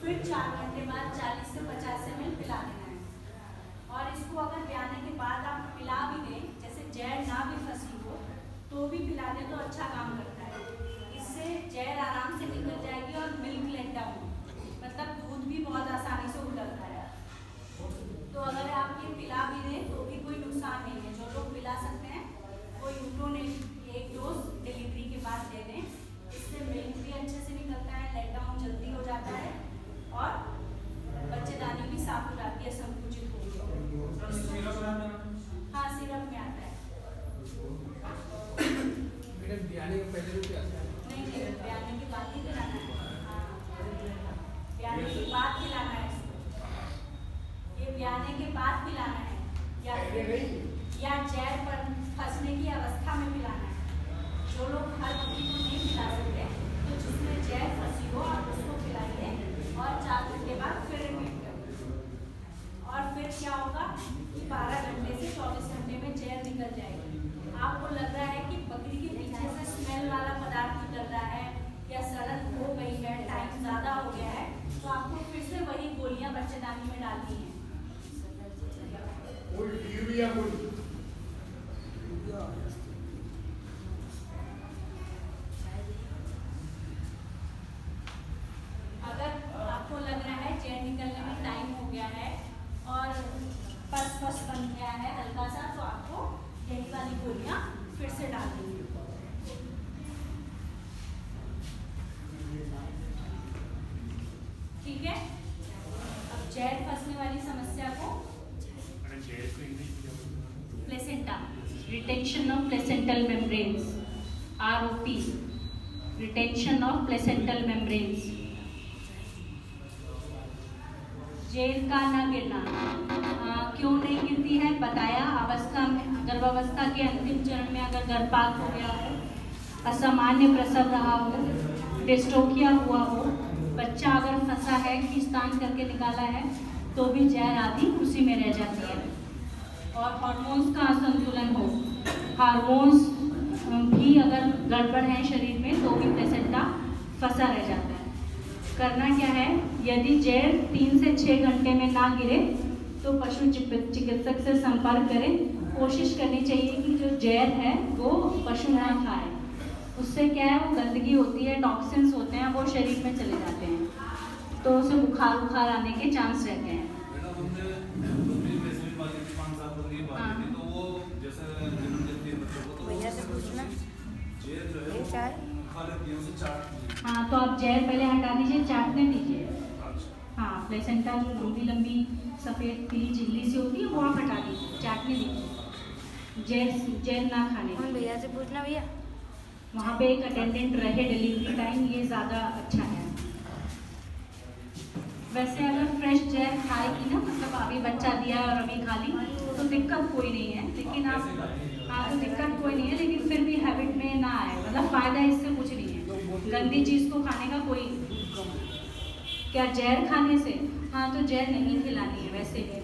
फिर 4 घंटे बाद 40 से 50 ml पिला देना है। और इसको अगर ब्याने के बाद आप पिला भी दें, जैसे जैर ना भी फंसी हो तो भी पिला दें तो अच्छा काम करता है। इससे जैर आराम से निकल जाएगी और मिल्क लेट डाउन, मतलब दूध भी बहुत आसानी से उतरता है। तो अगर आप ये पिला भी दें तो भी कोई नुकसान नहीं है। जो लोग पिला सकते हैं वो यूट्रोनेट 1 डोज डिलीवरी के बाद दे दें। इससे मिल्क भी अच्छे से निकलता है, लेट डाउन जल्दी हो जाता है और बच्चेदानी भी साफ हो जाती है, संकुचित होती है। हाँ, सिरप में आता है। मैडम ब्याने के पहले भी आता है? नहीं, ब्याने के बाद ही पिलाना है। हाँ, ब्याने के बाद पिलाना है इसको। ये ब्याने के बाद पिलाना है या जैर पर फंसने की अवस्था में पिलाना है। जो लोग हर बकरी को नहीं पिला सकते तो जिसमें जैर फंसी हो आप उसको पिलाइए और 4 घंटे बाद फिर रिपीट करिए। और फिर क्या होगा कि 12 घंटे से 24 घंटे में जैर निकल जाएगी। आपको लग रहा है कि बकरी के पीछे से स्मेल वाला पदार्थ निकल रहा है या सड़न हो गई है, टाइम ज़्यादा हो गया है, तो आपको फिर से वही गोलियां बच्चेदानी में डालनी है। अगर आपको लग रहा है जैर निकलने में टाइम हो गया है और पस बन गया है हल्का सा, तो आपको यही वाली गोलियां फिर से डाल देंगे। ठीक है, अब जैर फंसने वाली समस्या को placenta, retention of placental membranes, ROP, retention of placental membranes. जैर का न गिरना क्यों नहीं गिरती है बताया। अवस्था में, गर्भावस्था के अंतिम चरण में अगर गर्भपात हो गया हो, असामान्य प्रसव रहा हो, डिस्ट्रोफिया हुआ हो, बच्चा अगर फंसा है, खींचतान करके निकाला है, तो भी जैर आदि उसी में रह जाती है। और हार्मोन्स का असंतुलन हो, हार्मोन्स भी अगर गड़बड़ है शरीर में तो भी प्लेसेंटा फंसा रह जाता है। करना क्या है, यदि जैर 3 से 6 घंटे में ना गिरे तो पशु चिकित्सक से संपर्क करें। कोशिश करनी चाहिए कि जो जैर है वो पशु ना खाए। उससे क्या है, वो गंदगी होती है, टॉक्सिन्स होते हैं, वो शरीर में चले जाते हैं, तो उसे बुखार आने के चांस रहते हैं। हाँ, तो आप जैर पहले हटा दीजिए, चाटने दीजिए। हाँ, प्लेसेंटा जो लंबी लंबी सफ़ेद पीली झिल्ली से होती है वो आप हटा दीजिए, चाटने दीजिए। जैर ना खाने दीजिए। भैया से पूछना भैया, वहाँ पे एक अटेंडेंट रहे डिलीवरी टाइम, ये ज़्यादा अच्छा है। वैसे अगर फ्रेश जैर खाएगी ना, मतलब अभी बच्चा दिया और अभी खा ली तो दिक्कत कोई नहीं है, लेकिन आप तो दिक्कत कोई नहीं है, लेकिन फिर भी हैबिट में ना आए, मतलब फ़ायदा इससे कुछ नहीं है। गंदी चीज़ को खाने का कोई, क्या जैर खाने से? हाँ, तो जैर नहीं खिलानी है वैसे भी,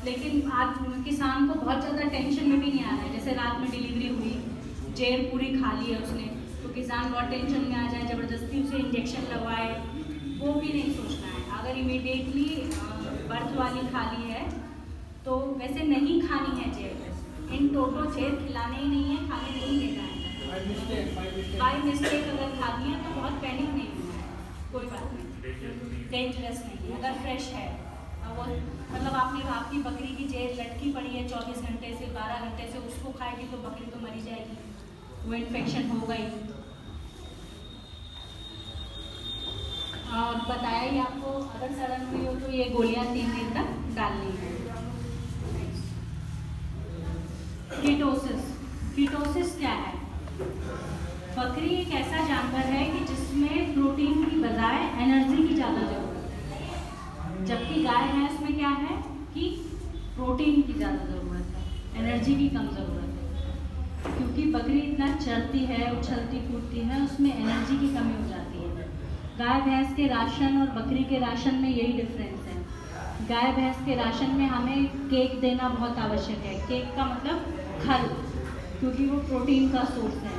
लेकिन आज किसान को बहुत ज़्यादा टेंशन में भी नहीं आना है। जैसे रात में डिलीवरी हुई, जैर पूरी खा ली है उसने, तो किसान बहुत टेंशन में आ जाए, ज़बरदस्ती उसे इंजेक्शन लगवाए, वो भी नहीं सोचना है। अगर इमीडिएटली बर्थ वाली खा ली है तो वैसे नहीं खानी है जैर, इन टोटो जैर खिलाने ही नहीं है, खाने नहीं देना है। बाई मिस्टेक अगर खा ली है तो बहुत पैनिक नहीं होना है, कोई बात नहीं, डेंजरस नहीं है। अगर फ्रेश है वो, मतलब आपकी बकरी की जैर लटकी पड़ी है 24 घंटे से 12 घंटे से, उसको खाएगी तो बकरी तो मरी जाएगी, वो इन्फेक्शन होगा ही। और बताया ही आपको, अगर सड़न हुई हो तो ये गोलियां 3 दिन तक डालनी है। कीटोसिस क्या है? बकरी एक ऐसा जानवर है कि जिसमें प्रोटीन की बजाय एनर्जी की ज़्यादा ज़रूरत है, जबकि गाय भैंस में क्या है कि प्रोटीन की ज़्यादा ज़रूरत है, एनर्जी की कम ज़रूरत है। क्योंकि बकरी इतना चरती है, उछलती कूदती है, उसमें एनर्जी की कमी हो जाती है। गाय भैंस के राशन और बकरी के राशन में यही डिफरेंस है। गाय भैंस के राशन में हमें केक देना बहुत आवश्यक है, केक का मतलब खल, क्योंकि वो प्रोटीन का सोर्स है।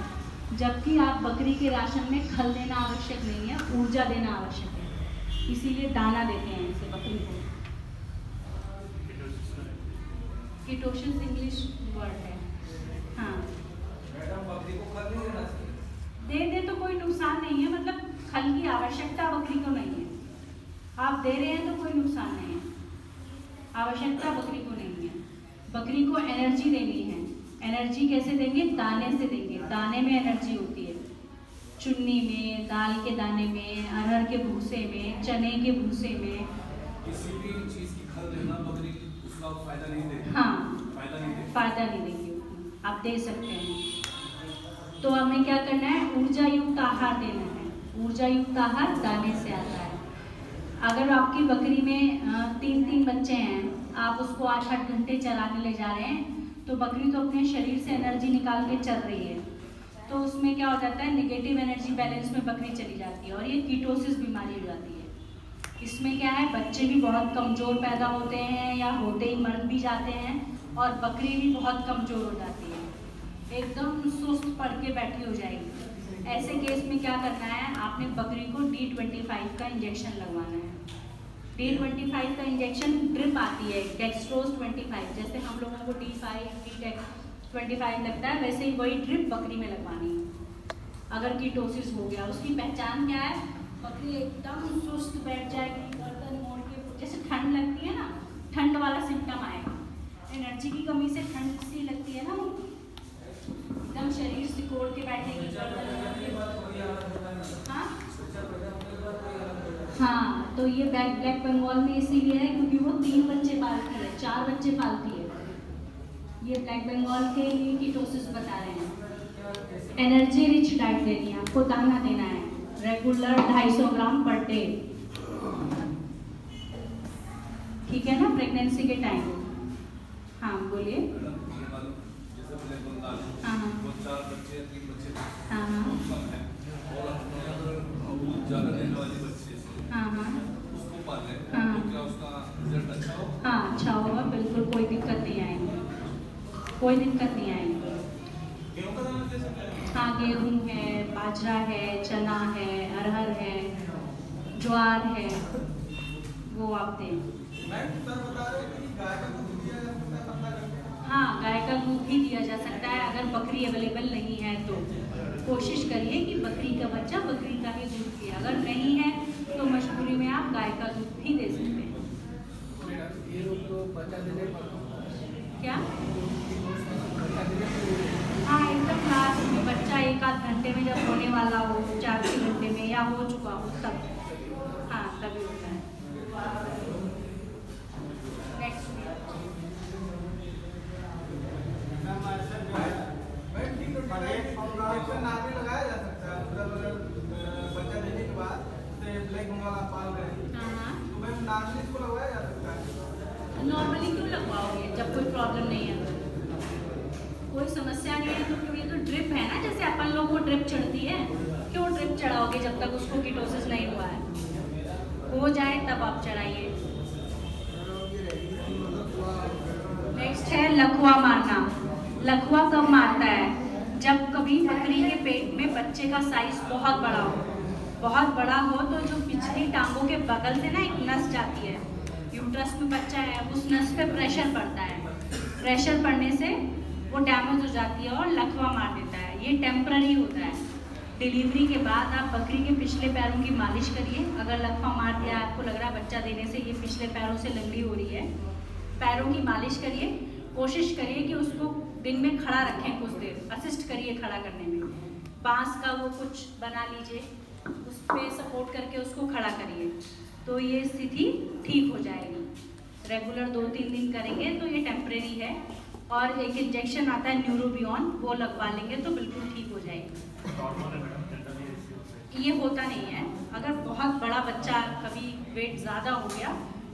जबकि आप बकरी के राशन में खल देना आवश्यक नहीं है, ऊर्जा देना आवश्यक है। इसीलिए दाना देते हैं इसे बकरी को। कीटोसिस इंग्लिश वर्ड है। हाँ, मैडम बकरी को खल नहीं देना चाहिए। दे तो कोई नुकसान नहीं है, मतलब खल की आवश्यकता बकरी को नहीं है। आप दे रहे हैं तो कोई नुकसान नहीं है, आवश्यकता बकरी को नहीं है। बकरी को एनर्जी देनी है। एनर्जी कैसे देंगे? दाने से देंगे। दाने में एनर्जी होती है, चुन्नी में, दाल के दाने में, अरहर के भूसे में, चने के भूसे में। किसी भी चीज की खल देना बकरी उसका फायदा नहीं देगी। हाँ, फायदा नहीं देगी। फायदा नहीं देंगे, आप दे सकते हैं। तो हमें क्या करना है? ऊर्जा युक्त आहार देना है। ऊर्जा युक्त आहार दाने से आता है। अगर आपकी बकरी में 3-3 बच्चे हैं, आप उसको 8-8 घंटे चराने ले जा रहे हैं, तो बकरी तो अपने शरीर से एनर्जी निकाल के चल रही है, तो उसमें क्या हो जाता है? नेगेटिव एनर्जी बैलेंस में बकरी चली जाती है और ये कीटोसिस बीमारी हो जाती है। इसमें क्या है? बच्चे भी बहुत कमज़ोर पैदा होते हैं या होते ही मर भी जाते हैं और बकरी भी बहुत कमज़ोर हो जाती है, एकदम सुस्त पड़ के बैठी हो जाएगी। ऐसे केस में क्या करना है? आपने बकरी को D25 का इंजेक्शन लगवाना है। D25 का इंजेक्शन ड्रिप आती है, डेक्सट्रोज 25, जैसे हम लोगों को D25 लगता है, वैसे ही वही ड्रिप बकरी में लगवानी है। अगर कीटोसिस हो गया, उसकी पहचान क्या है? बकरी एकदम सुस्त बैठ जाएगी, गर्दन मोड़ के, जैसे ठंड लगती है ना, ठंड वाला सिम्टम आएगा। एनर्जी की कमी से ठंड सी लगती है ना, एकदम शरीर सिकोड़ के बैठेगी, गर्दन मोड़ के। हाँ, तो ये ब्लैक बंगाल में इसीलिए है क्योंकि वो 3 बच्चे पालती है, 4 बच्चे पालती है। ये ब्लैक बंगाल के लिए कीटोसिस बता रहे हैं। एनर्जी रिच डाइट देनी है आपको, दाना देना है रेगुलर 250 ग्राम पर डे, ठीक है ना, प्रेगनेंसी के टाइम। हाँ बोलिए। हाँ हाँ वो 4 बच्चे 3 बच्चे हाँ हाँ ज़्यादा देने वाले बच्चे से हाँ हाँ उसको पाले, हाँ। तो क्या उसका रिजल्ट अच्छा हो? हाँ, अच्छा होगा, बिल्कुल कोई दिक्कत नहीं आएगी, कोई दिक्कत नहीं आएगी। गेहूं का दाना दे सकते हैं? हाँ, गेहूँ है, बाजरा है, चना है, अरहर है, ज्वार है, वो आप दें। मैम सर बता रहे हैं कि गाय का दूध दिया जा सकता है पतला करके? हाँ, गाय का दूध भी दिया जा सकता है। अगर बकरी अवेलेबल नहीं है तो कोशिश करिए कि बकरी का बच्चा बकरी का ही दूध पिए। अगर नहीं है तो मजबूरी में आप गाय का दूध भी दे सकते हैं। मैडम ये लोग तो बच्चा देने पर क्या? बच्चा देने पर हाँ, एकदम लास्ट में बच्चा 1-8 घंटे में जब होने वाला हो, 4-6 घंटे में या हो चुका हो तब, हाँ तभी होता है। नेक्स्ट इंजेक्शन नाक में लगाया जा सकता है, मतलब अगर बच्चा देने के बाद जैसे ब्लैक बंगाल आप पाल रहे हैं हाँ, तो मैम नाक में इसको लगवाया जा सकता है? नॉर्मली क्यों लगवाओगे जब कोई प्रॉब्लम नहीं है? कोई समस्या नहीं है तो क्यों? ये तो ड्रिप है ना, जैसे अपन लोग को ड्रिप चढ़ती है, क्यों ड्रिप चढ़ाओगे जब तक उसको कीटोसिस नहीं हुआ है? हो जाए तब आप चढ़ाइए। नेक्स्ट है लखवा मारना। लखवा कब मारता है? जब कभी बकरी के पेट में बच्चे का साइज बहुत बड़ा हो, बहुत बड़ा हो तो जो पिछली टांगों के बगल से ना एक नस जाती है, यूट्रस में बच्चा है, उस नस पे प्रेशर पड़ता है, प्रेशर पड़ने से वो डैमेज हो जाती है और लकवा मार देता है। ये टेम्पररी होता है। डिलीवरी के बाद आप बकरी के पिछले पैरों की मालिश करिए। अगर लकवा मार दिया, आपको लग रहा है बच्चा देने से ये पिछले पैरों से लंगड़ी हो रही है, पैरों की मालिश करिए। कोशिश करिए कि उसको दिन में खड़ा रखें, कुछ देर असिस्ट करिए खड़ा करने में। बांस का वो कुछ बना लीजिए, उस पर सपोर्ट करके उसको खड़ा करिए, तो ये स्थिति ठीक हो जाएगी। रेगुलर 2-3 दिन करेंगे तो ये टेम्परेरी है। और एक इंजेक्शन आता है न्यूरोबियन, वो लगवा लेंगे तो बिल्कुल ठीक हो जाएगी। ये होता नहीं है, अगर बहुत बड़ा बच्चा कभी वेट ज़्यादा हो गया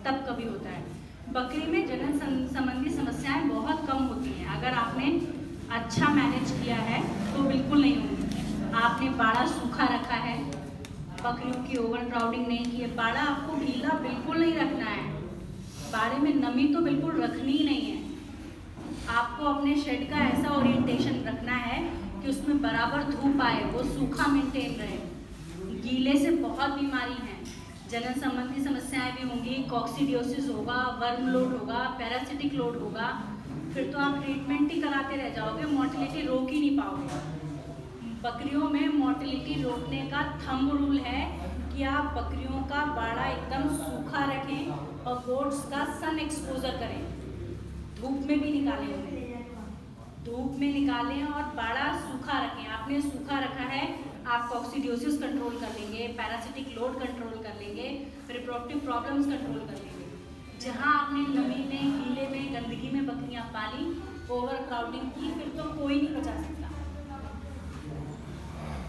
तब कभी होता है। बकरी में जनन संबंधी समस्याएं बहुत कम होती हैं। अगर आपने अच्छा मैनेज किया है तो बिल्कुल नहीं होगी। आपने बाड़ा सूखा रखा है, बकरियों की ओवर क्राउडिंग नहीं की है, बाड़ा आपको गीला बिल्कुल नहीं रखना है, बाड़े में नमी तो बिल्कुल रखनी ही नहीं है। आपको अपने शेड का ऐसा ओरिएंटेशन रखना है कि उसमें बराबर धूप आए, वो सूखा मेंटेन रहे। गीले से बहुत बीमारी हैं, जनन संबंधी समस्याएं भी होंगी, कॉक्सीडियोसिस होगा, वर्म लोड होगा, पैरासिटिक लोड होगा, फिर तो आप ट्रीटमेंट ही कराते रह जाओगे, मोर्टेलिटी रोक ही नहीं पाओगे। बकरियों में मोर्टेलिटी रोकने का थंब रूल है कि आप बकरियों का बाड़ा एकदम सूखा रखें और गोट्स का सन एक्सपोजर करें, धूप में भी निकालें उन्हें, धूप में निकालें और बाड़ा सूखा रखें। आपने सूखा रखा है, आप कॉक्सीडियोसिस कंट्रोल कर लेंगे, पैरासिटिक लोड कंट्रोल कर लेंगे, रिप्रोडक्टिव प्रॉब्लम्स कंट्रोल कर लेंगे। जहाँ आपने नमी में, गीले में, गंदगी में बकरियां पाली, ओवर क्राउडिंग की, फिर तो कोई नहीं बचा सकता।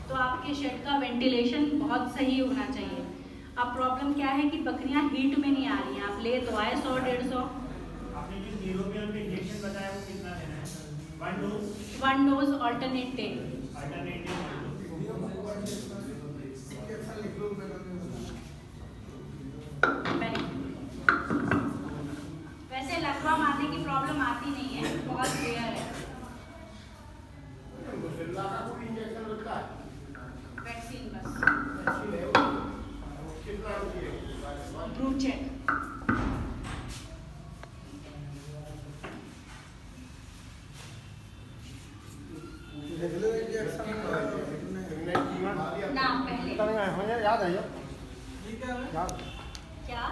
तो आपके शेड का वेंटिलेशन बहुत सही होना चाहिए। अब प्रॉब्लम क्या है कि बकरियां हीट में नहीं आ रही हैं, आप ले तो आए 100-150। आपने जो न्यूरोबियम का इंजेक्शन बताया वो कितना देना है? 1 डोज? 1 dose alternate day. वैसे लकवा मारने की प्रॉब्लम आती नहीं है, बहुत रेयर है। वैक्सीन बस, ब्रूचेक। नाम पहले याद है क्या?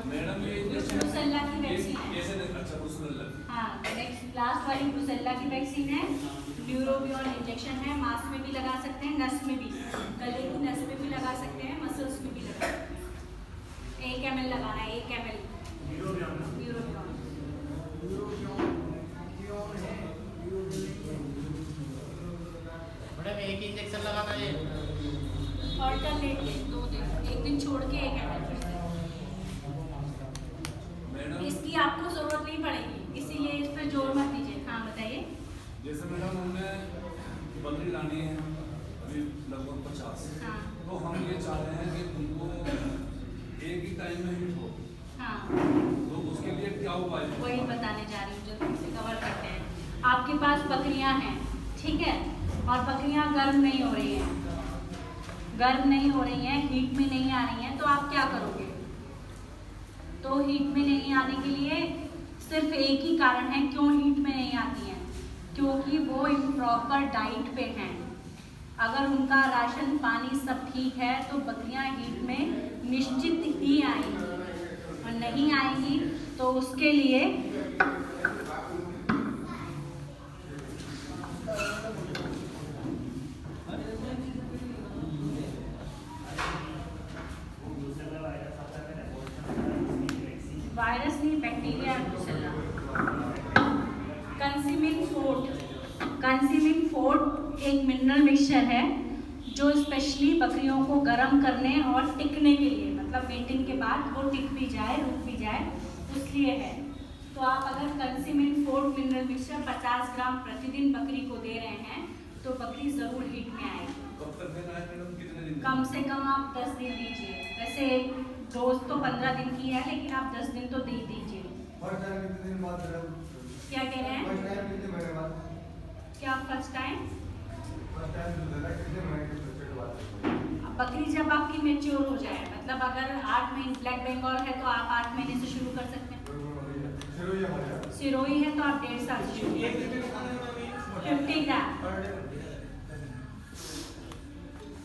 मैडम ये ब्रुसेल्ला की वैक्सीन है। कैसे अच्छा ब्रुसेल्ला। हाँ, नेक्स्ट लास्ट वाली ब्रुसेल्ला की वैक्सीन है। न्यूरोबियन इंजेक्शन है, मांस में भी लगा सकते हैं, नस में भी, गले की नस में भी लगा सकते हैं, मसल्स में भी लगा सकते हैं। 1 ml लगाना है, 1 ml न्यूरोबियन। मैडम एक इंजेक्शन लगाना है ऑल्टरनेट डे, 2 दिन, एक दिन छोड़ के 1 ml फिर से। इसकी आपको जरूरत नहीं पड़ेगी, इसीलिए इस पर जोर मत दीजिए। हाँ बताइए। जैसे मैडम हमने बकरी लानी है अभी लगभग 50, हाँ तो हम ये चाह रहे हैं कि उनको एक ही टाइम में हिट हो, हाँ, तो उसके लिए क्या उपाय है? वही बताने जा रही हूँ जो तुमसे कवर करते हैं। आपके पास बकरियां हैं, ठीक है, और बकरियां गर्म नहीं हो रही हैं, गर्म नहीं हो रही हैं, हीट में नहीं आ रही हैं, तो आप क्या करोगे? तो हीट में नहीं आने के लिए सिर्फ एक ही कारण है क्यों हीट में नहीं आती हैं, क्योंकि वो इम्प्रॉपर डाइट पे हैं। अगर उनका राशन पानी सब ठीक है तो बकरियां हीट में निश्चित ही आएंगी, और नहीं आएंगी तो उसके लिए वायरस नहीं, बैक्टीरिया ब्रुसेल्ला। कंसीमिंग फोर्ट एक मिनरल मिक्सचर है जो स्पेशली बकरियों को गर्म करने और टिकने के लिए, मतलब मेटिंग के बाद वो टिक भी जाए, रुक भी जाए, उसलिए है। तो आप अगर कंसीमिंग फोर्ट मिनरल मिक्सचर 50 ग्राम प्रतिदिन बकरी को दे रहे हैं तो बकरी जरूर हीट में आएगी। कब तक देना है मैडम, कितने दिन? कम से कम आप 10 दिन दीजिए। वैसे डोज तो 15 दिन की है, लेकिन आप 10 दिन तो दे दीजिए। क्या कह रहे हैं? क्या फर्स्ट टाइम? बकरी जब आपकी मेच्योर हो जाए, मतलब अगर 8 महीने ब्लैक बंगाल है तो आप 8 महीने से शुरू कर सकते हैं। सिरोही है तो आप 1.5 साल से शुरू कर सकते हैं। 50 ग्राम,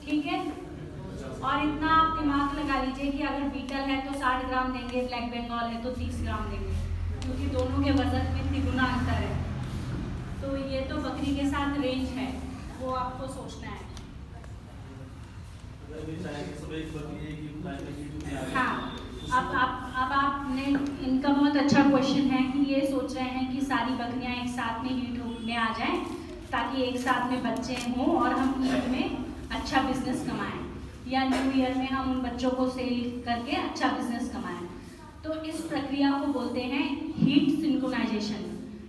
ठीक है। और इतना आप दिमाग लगा लीजिए कि अगर बीटल है तो 60 ग्राम देंगे, ब्लैक बंगाल है तो 30 ग्राम देंगे, क्योंकि दोनों के वजन में तिगुना अंतर है। तो ये तो बकरी के साथ रेंज है, वो आपको सोचना है। हाँ, अब आपने, इनका बहुत अच्छा क्वेश्चन है कि ये सोच रहे हैं कि सारी बकरियां एक साथ में हीट में आ जाएं ताकि एक साथ में बच्चे हों और हम ईद में अच्छा बिजनेस कमाएं, या न्यू ईयर में हम उन बच्चों को सेल करके अच्छा बिजनेस कमाएं। तो इस प्रक्रिया को बोलते हैं हीट सिंक्रोनाइजेशन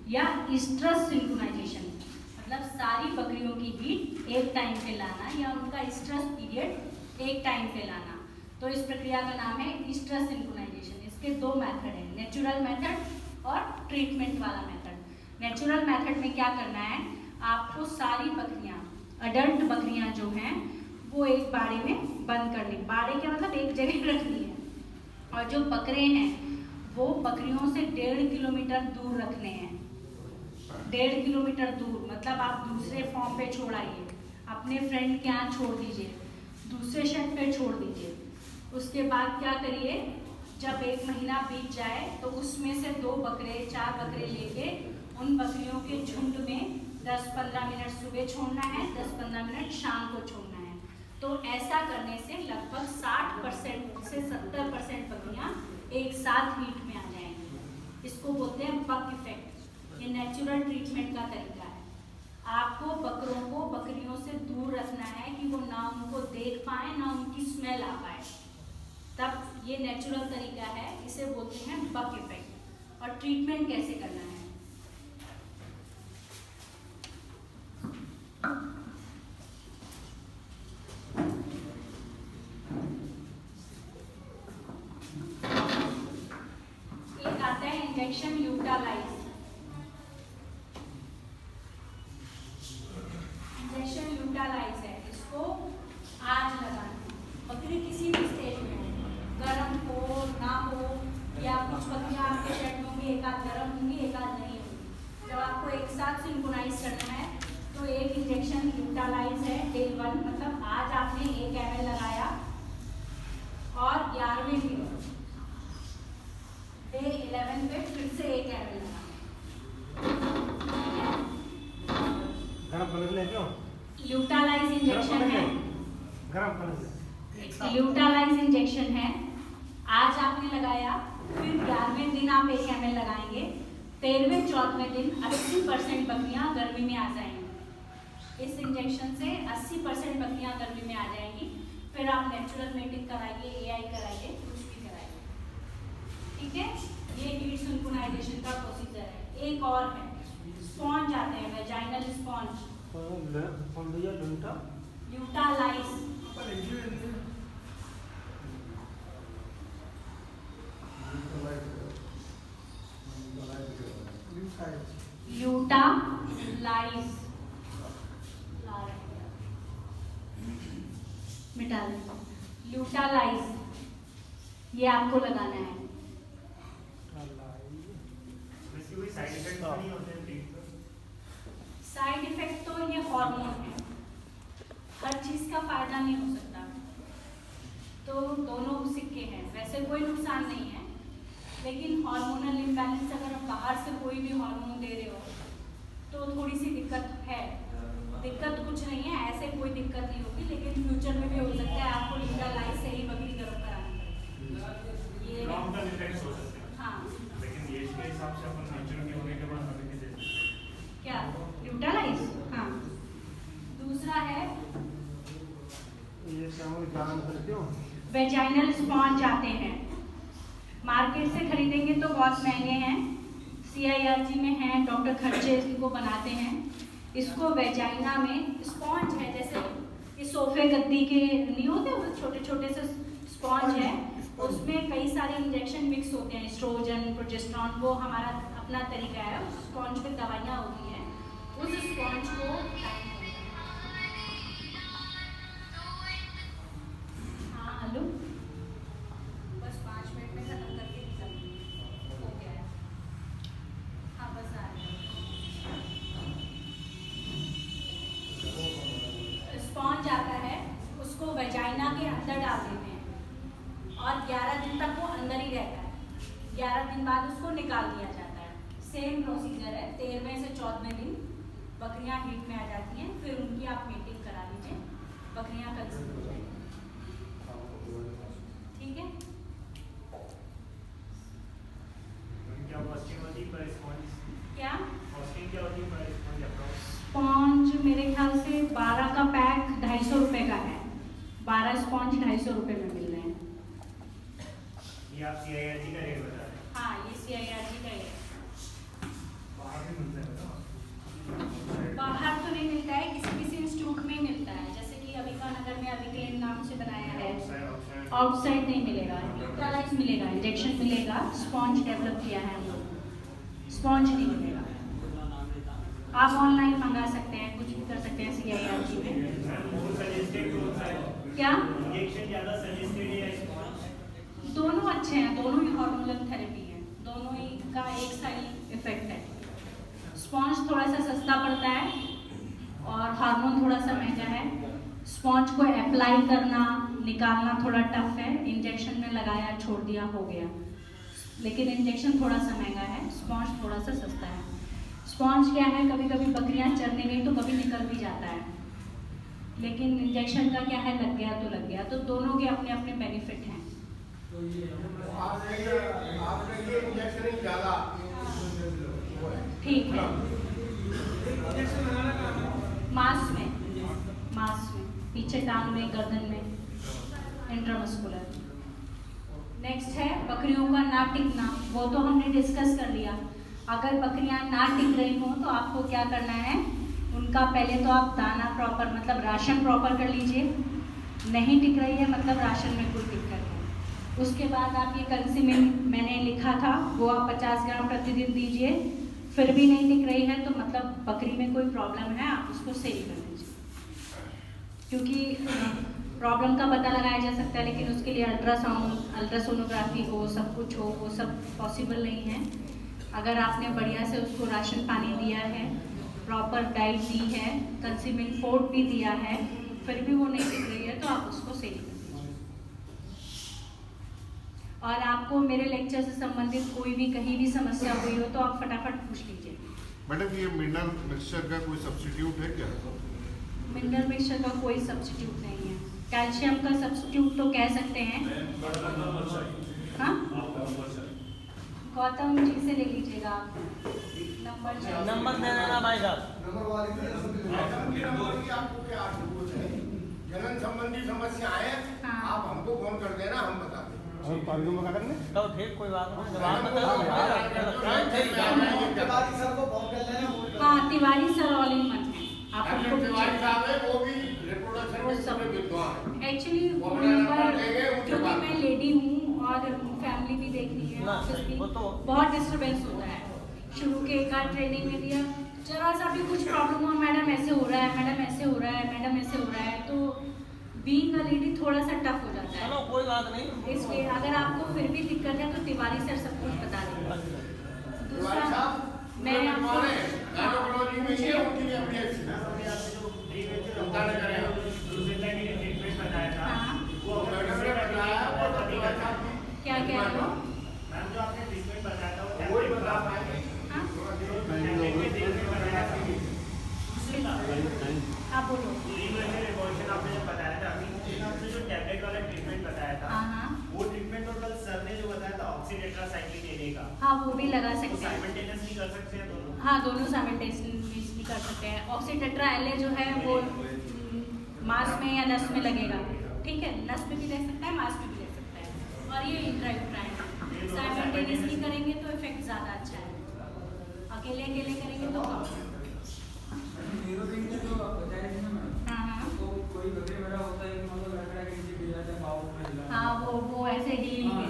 या इस्ट्रस सिंक्रोनाइजेशन, मतलब सारी बकरियों की हीट एक टाइम पे लाना या उनका इस्ट्रस पीरियड एक टाइम पे लाना। तो इस प्रक्रिया का नाम है इस्ट्रस सिंक्रोनाइजेशन। इसके 2 मेथड हैं, नेचुरल मेथड और ट्रीटमेंट वाला मेथड। नेचुरल मेथड में क्या करना है, आपको सारी बकरियां, अडल्ट बकरियां जो हैं वो एक बाड़े में बंद करनी। बाड़े का मतलब एक जगह रखनी है। और जो बकरे हैं वो बकरियों से 1.5 किलोमीटर दूर रखने हैं। 1.5 किलोमीटर दूर मतलब आप दूसरे फॉर्म पे छोड़ आइए, अपने फ्रेंड के यहाँ छोड़ दीजिए, दूसरे शेड पे छोड़ दीजिए। उसके बाद क्या करिए, जब 1 महीना बीत जाए तो उसमें से 2 बकरे 4 बकरे लेके उन बकरियों के झुंड में 10-15 मिनट सुबह छोड़ना है, 10-15 मिनट शाम को छोड़ना है। तो ऐसा करने से लगभग 60% से 70% बकरियां एक साथ हीट में आ जाएंगी। इसको बोलते हैं बक इफेक्ट। ये नेचुरल ट्रीटमेंट का तरीका है। आपको बकरों को बकरियों से दूर रखना है कि वो ना उनको देख पाए ना उनकी स्मेल आ पाए, तब ये नेचुरल तरीका है, इसे बोलते हैं बक इफेक्ट। और ट्रीटमेंट कैसे करना है, एक आता है इंजेक्शन ल्यूटालाइज। इंजेक्शन ल्यूटालाइज है, इसको आज लगाना है। बकरी किसी भी स्टेज में हो, गर्म हो ना हो, या कुछ बकरियां आपके शेड में होंगी, एक आध गर्म होंगी एक आध नहीं होंगी। जब आपको एक साथ सिंक्रोनाइज करना है तो एक इंजेक्शन ल्यूटालाइज है डे 1, मतलब आज आपने 1 ml लगाया और 11वें दिन डे 11 पे फिर से 1 ml लगाना। गरम कर ले क्यों? ल्यूटालाइज इंजेक्शन है, गरम कर ले। ल्यूटालाइज इंजेक्शन है, आज आपने लगाया, फिर 11वें दिन आप 1 ml लगाएंगे, 13वें-14वें दिन 80% बकरियां गर्मी में आ जाएंगी। इस इंजेक्शन से 80% बकरियां गर्मी में आ जाएंगी। फिर आप नेचुरल मेटिंग कराइए, AI कराइए, कुछ भी कराइए, ठीक है। ये हीट सिंक्रोनाइजेशन का प्रोसीजर है। एक और है, स्पॉन्ज आते हैं, वेजाइनल स्पॉन्ज, ल्यूटालाइज। ल्यूटालाइज मिटा दें। ल्यूटालाइज ये आपको लगाना है। इसके कोई साइड इफेक्ट तो नहीं होते हैं पेट पर? साइड इफेक्ट तो ये हार्मोन है, हर चीज का फायदा नहीं हो सकता, तो दोनों सिक्के हैं। वैसे कोई नुकसान नहीं है, लेकिन हार्मोनल इम्बैलेंस अगर आप बाहर से कोई भी हार्मोन दे रहे हो तो थोड़ी सी दिक्कत है। दिक्कत कुछ नहीं है, ऐसे कोई दिक्कत नहीं होगी, लेकिन फ्यूचर में भी हो सकता है आपको ल्यूटालाइज से ही बकरी गर्म कराना पड़े। ये लॉन्ग टर्म इफेक्ट्स हो सकते हैं। हाँ, लेकिन एज के हिसाब से अपन मैच्योरिटी होने के बाद हमें भी दे सकते हैं। क्या ल्यूटालाइज? हाँ। दूसरा है ये क्या जान करते हो? वेजाइनल स्पॉन्ज आते हैं, मार्केट से खरीदेंगे तो बहुत महंगे हैं, CIRG में हैं, डॉक्टर खर्चे इनको बनाते हैं। इसको वेजाइना में स्पॉन्ज है, जैसे ये सोफे गद्दी के नहीं होते, वो छोटे छोटे से स्पॉन्ज है, उसमें कई सारे इंजेक्शन मिक्स होते हैं, एस्ट्रोजन, प्रोजेस्टेरॉन, वो हमारा अपना तरीका है। उस स्पॉन्ज पे दवाइयाँ होती हैं, उस स्पॉन्ज को हाँ हेलो, बस 5 मिनट में खत्म करके निकल हो गया है। हाँ बस आ रही है। स्पॉन्ज आता है, उसको वेजाइना के अंदर डाल देते हैं और 11 दिन तक वो अंदर ही रहता है। 11 दिन बाद उसको निकाल दिया जाता है। सेम प्रोसीजर है, 13वें से 14वें दिन बकरियां हीट में आ जाती हैं, फिर उनकी आप मीटिंग करा लीजिए, बकरियां कंसीव हो जाएंगी, ठीक है। क्या कॉस्टिंग होती है पर स्पॉन्ज? क्या कॉस्टिंग क्या होती है पर स्पॉन्ज अप्रॉक्स? स्पॉन्ज मेरे ख्याल से 12 का पैक 250 रुपये का है। 12 स्पॉन्ज 250 रुपये में मिल रहे हैं। ये आप CIRG का रेट बता रहे हैं? हाँ, ये CIRG का ही है। बाहर भी मिलता है ना? बाहर तो नहीं मिलता है, किसी किसी इंस्टीट्यूट में मिलता है, जैसे कि अविका नगर में अविक्लेन नाम से बनाया है। आउटसाइड नहीं मिलेगा, ल्यूटालाइज मिलेगा, इंजेक्शन मिलेगा, स्पॉन्ज डेवलप किया है हम लोग, स्पॉन्ज नहीं मिलेगा। आप ऑनलाइन मंगा सकते हैं, कुछ भी कर सकते हैं CIRG में। क्या इंजेक्शन ज़्यादा सजेस्टेड है स्पॉन्ज? दोनों अच्छे हैं, दोनों ही हार्मोनल थेरेपी है, दोनों ही का एक साइड इफेक्ट है। स्पॉन्ज थोड़ा सा सस्ता पड़ता है और हार्मोन थोड़ा सा महंगा है। स्पॉन्ज को अप्लाई करना निकालना थोड़ा टफ है, इंजेक्शन में लगाया छोड़ दिया हो गया, लेकिन इंजेक्शन थोड़ा सा महंगा है, स्पॉन्ज थोड़ा सा सस्ता है। स्पॉन्ज क्या है, कभी कभी बकरियां चरने गई तो कभी निकल भी जाता है, लेकिन इंजेक्शन का क्या है, लग गया तो लग गया। तो दोनों के अपने अपने बेनिफिट हैं। ठीक है, मांस में पीछे टांग में, गर्दन में, इंट्रामस्कुलर। नेक्स्ट है बकरियों का ना टिकना, वो तो हमने डिस्कस कर लिया। अगर बकरियां ना टिक रही हो तो आपको क्या करना है, उनका पहले तो आप दाना प्रॉपर मतलब राशन प्रॉपर कर लीजिए। नहीं टिक रही है मतलब राशन में कोई दिक्कत है। उसके बाद आप ये कंसीमेंट मैंने लिखा था वो आप 50 ग्राम प्रतिदिन दीजिए। फिर भी नहीं टिक रही है तो मतलब बकरी में कोई प्रॉब्लम है, आप उसको सही कर दीजिए। क्योंकि प्रॉब्लम का पता लगाया जा सकता है, लेकिन उसके लिए अल्ट्रासोनोग्राफी हो, सब कुछ हो, वो सब पॉसिबल नहीं है। अगर आपने बढ़िया से उसको राशन पानी दिया है, प्रॉपर डाइट दी है, कंसीमेंट फोर्ड भी दिया है, फिर भी वो नहीं टिक रही है तो आप उसको सही कर दीजिए। और आपको मेरे लेक्चर से संबंधित कोई भी कहीं भी समस्या हुई हो तो आप फटाफट पूछ लीजिए। मैडम ये मिनरल मिक्सचर का कोई सब्स्टिट्यूट है क्या? मिनरल मिक्सचर का कोई सब्स्टिट्यूट नहीं है। कैल्शियम का सब्स्टिट्यूट तो कह सकते हैं। हाँ, गौतम जी से ले लीजिएगा आप नंबर दे देना भाई साहब। जलन संबंधी समस्या है, हाँ। आप हमको फोन कर देना, हम बता देंगे। तो ठीक, कोई बात नहीं, जवाब बता। हाँ, Tiwari sir all in one है। आप उनको तिवारी साहब है, वो भी रिप्रोडक्शन में सब विद्वान है। एक्चुअली फोन नंबर, क्योंकि मैं लेडी हूँ और फैमिली भी देखनी है, ऑफिस भी, बहुत डिस्टर्बेंस होता है। शुरू के एक आध ट्रेनिंग में दिया, जरा सा भी कुछ प्रॉब्लम हो, मैडम ऐसे हो रहा है, मैडम ऐसे हो रहा है, मैडम ऐसे हो रहा है, तो बीइंग अ लेडी थोड़ा सा टफ हो जाता है। चलो कोई बात नहीं। इसलिए अगर आपको फिर भी दिक्कत है तो तिवारी सर सब कुछ बता देंगे। दूसरा मैं आपको गायनोकोलॉजी में ये उनकी भी अपनी अच्छी है। क्या कह रहे हो? मैम जो आपने ट्रीटमेंट बताया था वो वही बता पाएंगे। आप बोलो। आपने जो बताया था अभी जो टैबलेट वाला ट्रीटमेंट बताया था, हाँ, वो ट्रीटमेंट और कल सर ने जो बताया था ऑक्सीटेट्रासाइक्लिन लेने का, हाँ वो भी लगा वो सकते हैं। साइमल्टेनियसली कर सकते हैं दोनों? हाँ, दोनों साइमल्टेनियसली कर सकते हैं। ऑक्सीटेट्रा LA जो है वो मांस में या नस में लगेगा, ठीक है, नस में भी ले सकता है, मांस में भी ले सकता है। और ये इंट्रायूट्राइन है, साइमल्टेनियसली करेंगे तो इफेक्ट ज़्यादा अच्छा है, अकेले अकेले करेंगे तो कम। हाँ, वो ऐसे हील के,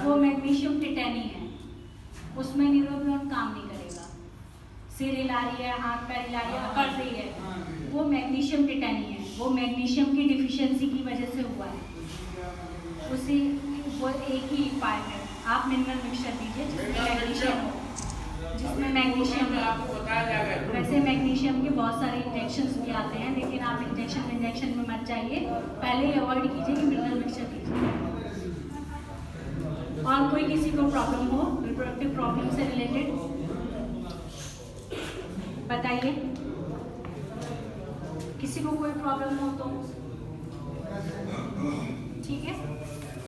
वो मैग्नीशियम टिटेनी है, उसमें न्यूरोबियन काम नहीं करेगा। सिर हिला रही है, हाथ पैर हिला रही है, अकड़ रही है, वो मैग्नीशियम टिटेनी है, वो मैग्नीशियम की डिफिशियंसी की वजह से हुआ है। उसी वो एक ही उपाय है, आप मिनरल मिक्सचर दीजिए जिसमें मैग्नीशियम हो, जिसमें मैग्नीशियम आपको बताया जाएगा। वैसे मैग्नीशियम के बहुत सारे इंजेक्शंस भी आते हैं, लेकिन आप इंजेक्शन में मत जाइए, पहले ही अवॉइड कीजिए कि मिनरल मिक्सचर कीजिए। और कोई किसी को प्रॉब्लम हो, रिप्रोडक्टिव प्रॉब्लम से रिलेटेड बताइए। किसी को कोई प्रॉब्लम हो तो